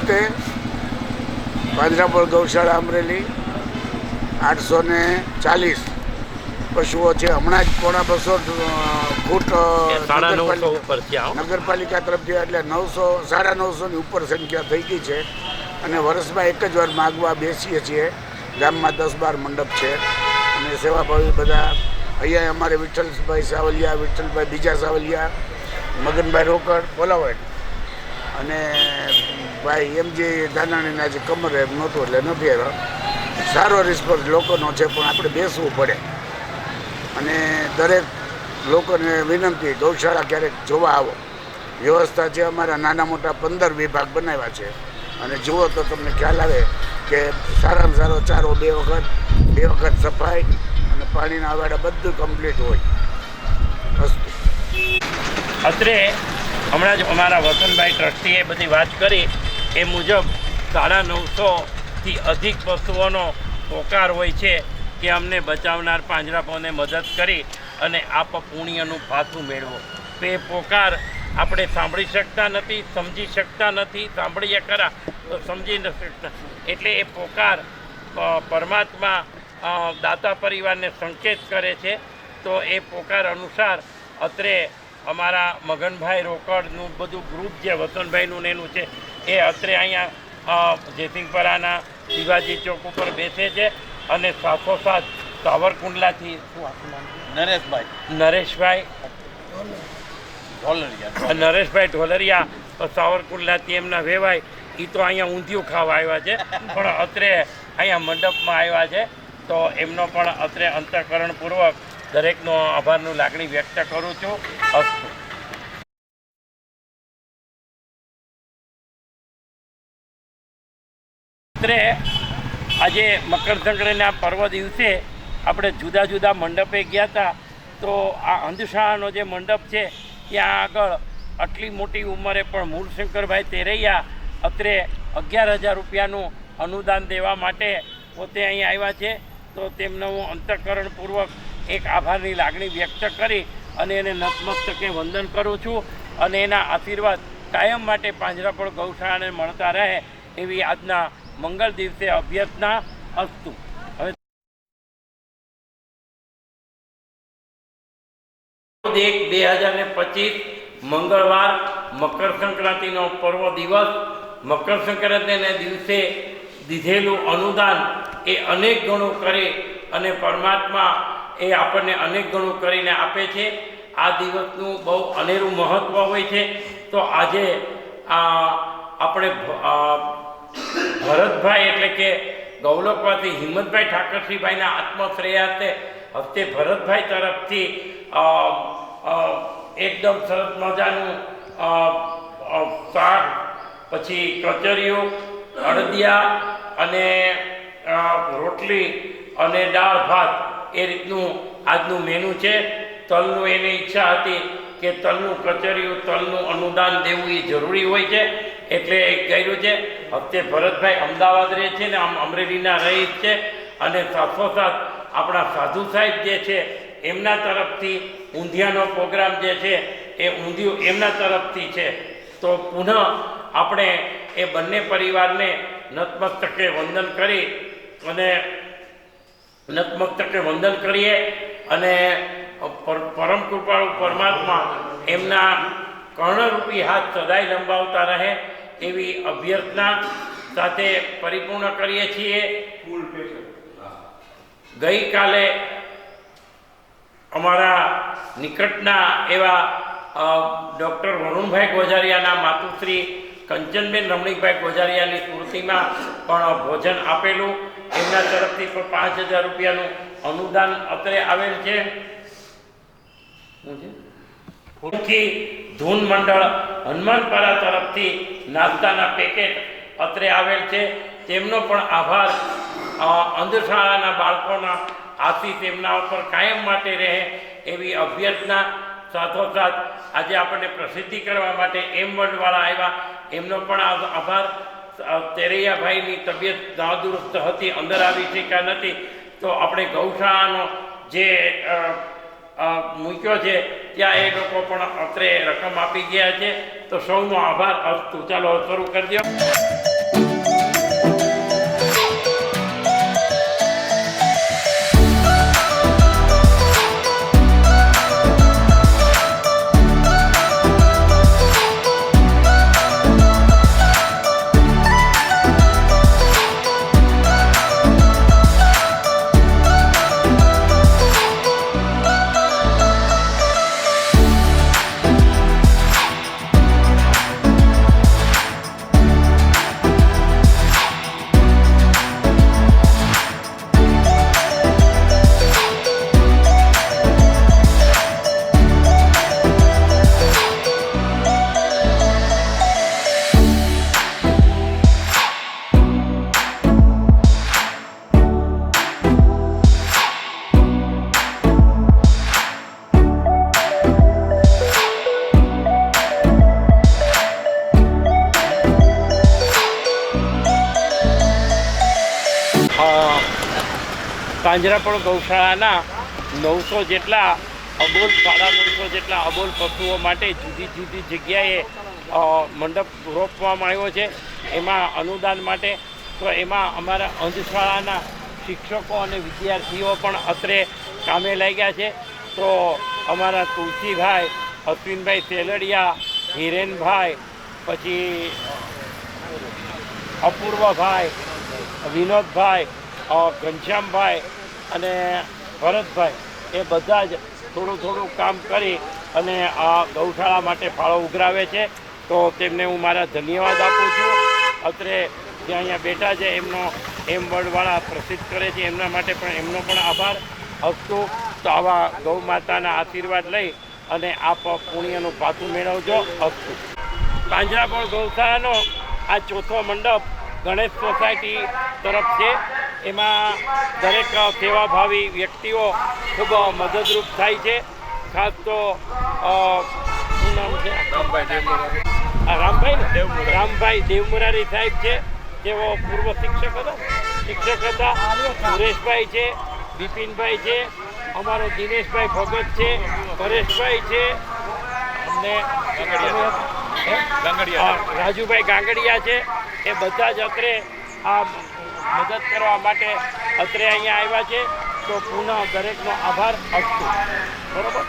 નમસ્તે. પાંજરાપોળ ગૌશાળા અમરેલી 840 પશુઓ છે. હમણાં જ 250 ફૂટ નગરપાલિકા તરફથી એટલે 900 950ની ઉપર સંખ્યા થઈ ગઈ છે. અને વર્ષમાં એક જ વાર માગવા બેસીએ છીએ. ગામમાં 10-12 મંડપ છે અને સેવાભાવી બધા અહીંયા અમારે વિઠ્ઠલભાઈ સાવલિયા, વિઠ્ઠલભાઈ બીજા સાવલિયા, મગનભાઈ રોકડ બોલાવાય અને ભાઈ એમજી ધાનાણીના જે કમર એમ નહોતું એટલે નથી આવ્યા. સારો રિસ્પોન્સ લોકોનો છે, પણ આપણે બેસવું પડે. અને દરેક લોકોને વિનંતી, ગૌશાળા ક્યારેક જોવા આવો. વ્યવસ્થા છે અમારા નાના મોટા 15 વિભાગ બનાવ્યા છે અને જુઓ તો તમને ખ્યાલ આવે કે સારામાં સારો ચારો 2 વખત સફાઈ અને પાણીના આવાડા બધું કમ્પ્લીટ હોય. અસ્તુ. અત્રે હમણાં જ અમારા વસંતભાઈ ટ્રસ્ટીએ બધી વાત કરી એ મુજબ 950થી અધિક પશુઓનો પોકાર હોય છે કે અમને બચાવનાર પાંજરાપોળને મદદ કરી અને આપ પુણ્યનું પાછું મેળવો. તો એ પોકાર આપણે સાંભળી શકતા નથી, સમજી શકતા નથી. સાંભળીએ ખરા તો સમજી ન શકતા. એટલે એ પોકાર પરમાત્મા દાતા પરિવારને સંકેત કરે છે. તો એ પોકાર અનુસાર અત્રે અમારા મગનભાઈ રોકડનું બધું ગ્રુપ જે વસંતભાઈનું એનું છે એ અત્રે અહીંયા જેસિંગપરાના શિવાજી ચોક ઉપર બેસે છે. અને સાથોસાથ સાવરકુંડલાથી નરેશભાઈ ઢોલરિયા સાવરકુંડલાથી એમના વેવાય એ તો અહીંયા ઊંધિયું ખાવા આવ્યા છે, પણ અત્રે અહીંયા મંડપમાં આવ્યા છે. તો એમનો પણ અત્રે અંતઃકરણપૂર્વક દરેકનો આભારનું લાગણી વ્યક્ત કરું છું. અસ્તુ. અત્રે આજે મકર સંક્રાંતિના પર્વ દિવસે આપણે જુદા જુદા મંડપે ગયા હતા. તો આ અંધશાળાનો જે મંડપ છે ત્યાં આગળ આટલી મોટી ઉંમરે પણ મૂળશંકરભાઈ તેરૈયા અત્રે 11,000 રૂપિયાનું અનુદાન દેવા માટે પોતે અહીં આવ્યા છે. તો તેમનો હું અંતઃકરણપૂર્વક એક આભારની લાગણી વ્યક્ત કરી અને એને નતમસ્તકે વંદન કરું છું. અને એના આશીર્વાદ કાયમ માટે પાંજરાપોળ ગૌશાળાને મળતા રહે એવી આજના મંગળ દિવસે અભ્યર્થના. અસ્તુ. હવે 1/2025 મંગળવાર મકર સંક્રાંતિનો પર્વ દિવસ. મકર સંક્રાંતિના દિવસે દીધેલું અનુદાન એ અનેક ગણું કરે અને પરમાત્મા એ આપણને અનેક ગણું કરીને આપે છે. આ દિવસનું બહુ અનેરું મહત્ત્વ હોય છે. તો આજે આપણે ભરતભાઈ એટલે કે ગૌલોકવાસી હિંમતભાઈ ઠાકરસિંહભાઈના આત્મશ્રેયાર્થે હસ્તે ભરતભાઈ તરફથી એકદમ સરસ મજાનું શાક, પછી કચરીઓ, અડદિયા અને રોટલી અને દાળ ભાત એ રીતનું આજનું મેનુ છે. તલનું એની ઈચ્છા હતી કે તલનું કચરિયું, તલનું અનુદાન દેવું એ જરૂરી હોય છે એટલે એ કર્યું છે. હપ્તે ભરતભાઈ અમદાવાદ રહે છે ને અમરેલીના રહીશ છે. અને સાથોસાથ આપણા સાધુ સાહેબ જે છે એમના તરફથી ઊંધિયાનો પ્રોગ્રામ જે છે એ ઊંધિયું એમના તરફથી છે. તો પુનઃ આપણે એ બંને પરિવારને નતમસ્તકે વંદન કરી અને નતમસ્તકે વંદન કરીએ અને પરમ કૃપાળુ પરમાત્મા એમના કર્ણરૂપી હાથ સદાય લંબાવતા રહે એવી અભ્યર્થના સાથે પરિપૂર્ણ કરીએ છીએ. ગઈકાલે અમારા નિકટના એવા ડૉક્ટર વરુણભાઈ ગોઝારિયાના માતુશ્રી કંચનબેન રમણીકભાઈ ગોઝારિયાની સ્મૃતિમાં પણ ભોજન આપેલું. એમના તરફથી પણ 5,000 રૂપિયાનું અનુદાન અત્રે આવેલ છે. ધૂન મંડળ હનુમાનપરા તરફથી નાસ્તાના પેકેટ અત્રે આવેલ છે. તેમનો પણ આભાર. અંધશાળાના બાળકોના આશીષ તેમના ઉપર કાયમ માટે રહે એવી અભ્યર્થના. સાથોસાથ આજે આપણને પ્રસિદ્ધિ કરવા માટે M1વાળા આવ્યા, એમનો પણ આભાર. તેરૈયાભાઈની તબિયત નાદુરસ્ત હતી, અંદર આવી શક્યા નથી, તો આપણે ગૌશાળાનો જે મૂક્યો છે ત્યાં એ લોકો પણ અત્રે રકમ આપી ગયા છે. તો સૌનો આભાર. અસ્તુ. ચાલો શરૂ કરી દો. પાંજરાપોળ ગૌશાળાના 900 જેટલા અબોલ 950 જેટલા અબોલ પશુઓ માટે જુદી જુદી જગ્યાએ મંડપ રોપવામાં આવ્યો છે. એમાં અનુદાન માટે તો એમાં અમારા અંધશાળાના શિક્ષકો અને વિદ્યાર્થીઓ પણ અત્રે કામે લાગ્યા છે. તો અમારા તુલસીભાઈ, અશ્વિનભાઈ સેલડિયા, હિરેનભાઈ, પછી અપૂર્વભાઈ, વિનોદભાઈ, ઘનશ્યામભાઈ અને ભરતભાઈ એ બધા જ થોડું કામ કરી અને આ ગૌશાળા માટે ફાળો ઉઘરાવે છે. તો તેમને હું મારા ધન્યવાદ આપું છું. અત્રે જે અહીંયા બેઠા છે એમનો એમ વર્ડવાળા પ્રસિદ્ધ કરે છે એમના માટે પણ એમનો પણ આભાર. અસ્તુ. તો આવા ગૌ માતાના આશીર્વાદ લઈ અને આપ પુણ્યનું પાછું મેળવજો. અસ્તુ. પાંજરાપોળ ગૌશાળાનો આ ચોથો મંડપ ગણેશ સોસાયટી તરફ છે. એમાં દરેક સેવાભાવી વ્યક્તિઓ ખૂબ મદદરૂપ થાય છે. ખાસ તો શું નામ છે? રામભાઈ દેવમુરારી સાહેબ છે, તેઓ પૂર્વ શિક્ષક હતા. સુરેશભાઈ છે, બિપિનભાઈ છે, અમારો દિનેશભાઈ ભગત છે, પરેશભાઈ છે અને રાજુભાઈ ગાંગડિયા છે. એ બધા જ અત્રે આ મદદ કરવા માટે અત્રે અહીંયા આવ્યા છે. તો પુનઃ દરેકનો આભાર. અસ્તુ. બરાબર.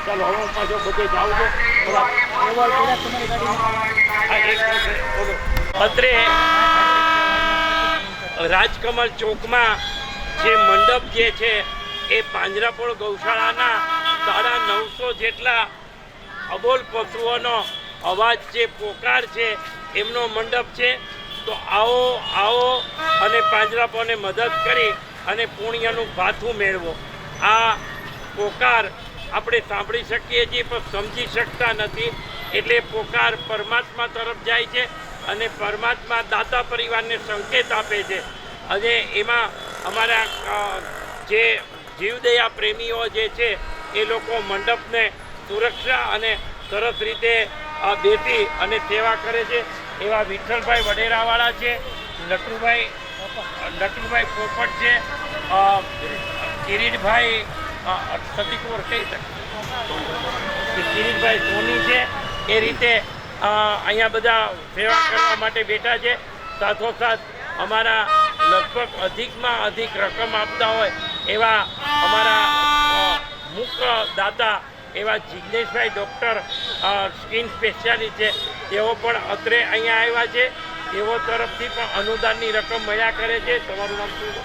ચાલો હવે હું પાછો બધે જાઉં છું. અત્રે રાજકમલ ચોકમાં જે મંડપ જે છે એ પાંજરાપોળ ગૌશાળાના 950 જેટલા અબોલ પશુઓનો અવાજ જે પોકાર છે એમનો મંડપ છે. તો આવો અને પાંજરાપોળને મદદ કરી અને પુણ્યનું ભાથું મેળવો. આ પોકાર આપણે સાંભળી શકીએ છીએ પણ સમજી શકતા નથી. એટલે પોકાર પરમાત્મા તરફ જાય છે અને પરમાત્મા દાતા પરિવારને સંકેત આપે છે. અને એમાં અમારા જે જીવદયા પ્રેમીઓ જે છે એ લોકો મંડપને સુરક્ષા અને સરસ રીતે બેઠી અને સેવા કરે છે. એવા વિઠ્ઠલભાઈ વડેરાવાળા છે, નટુભાઈ પોપટ છે, કિરીટભાઈ સતીકુર કહી શકે, કિરીટભાઈ સોની છે. એ રીતે અહીંયા બધા સેવા કરવા માટે બેઠા છે. સાથોસાથ અમારા લગભગ અધિકમાં અધિક રકમ આપતા હોય એવા અમારા મુખ્ય દાતા એવા જિગ્નેશભાઈ ડૉક્ટર સ્કિન સ્પેશિયાલિસ્ટ છે, તેઓ પણ અત્રે અહીંયા આવ્યા છે. તેઓ તરફથી પણ અનુદાનની રકમ મળ્યા કરે છે. તમારું નામ શું?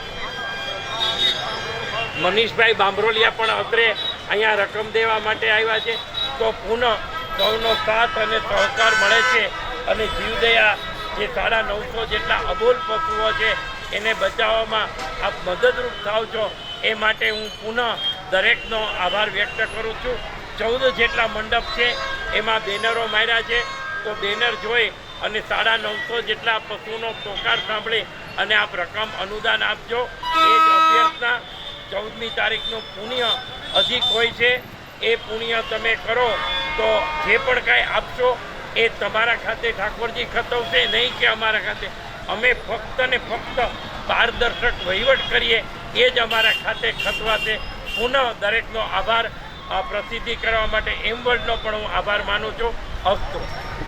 મનીષભાઈ બાંભરોલિયા પણ અત્રે અહીંયા રકમ દેવા માટે આવ્યા છે. તો પુનઃ સૌનો સાથ અને સહકાર મળે છે અને જીવદયા જે 950 જેટલા અબોલ પશુઓ છે એને બચાવવામાં આપ મદદરૂપ થાવ છો એ માટે હું પુનઃ દરેકનો આભાર વ્યક્ત કરું છું. 14 જેટલા મંડપ છે એમાં બેનરો માર્યા છે. તો બેનર જોઈ અને 950 જેટલા પશુનો પોકાર સાંભળી અને આપ રકમ અનુદાન આપજો. એ જ અભ્યર્થના. 14મી તારીખનું પુણ્ય અધિક હોય છે. એ પુણ્ય તમે કરો તો જે પણ કાંઈ આપશો એ તમારા ખાતે ઠાકોરજી ખતવશે, નહીં કે અમારા ખાતે. અમે ફક્ત ને ફક્ત પારદર્શક વહીવટ કરીએ એ જ અમારા ખાતે ખતવાશે. પુનઃ દરેકનો આભાર. પ્રસિદ્ધિ કરવા માટે એમ વર્લ્ડનો પણ હું આભાર માનું છું. અસ્તુ.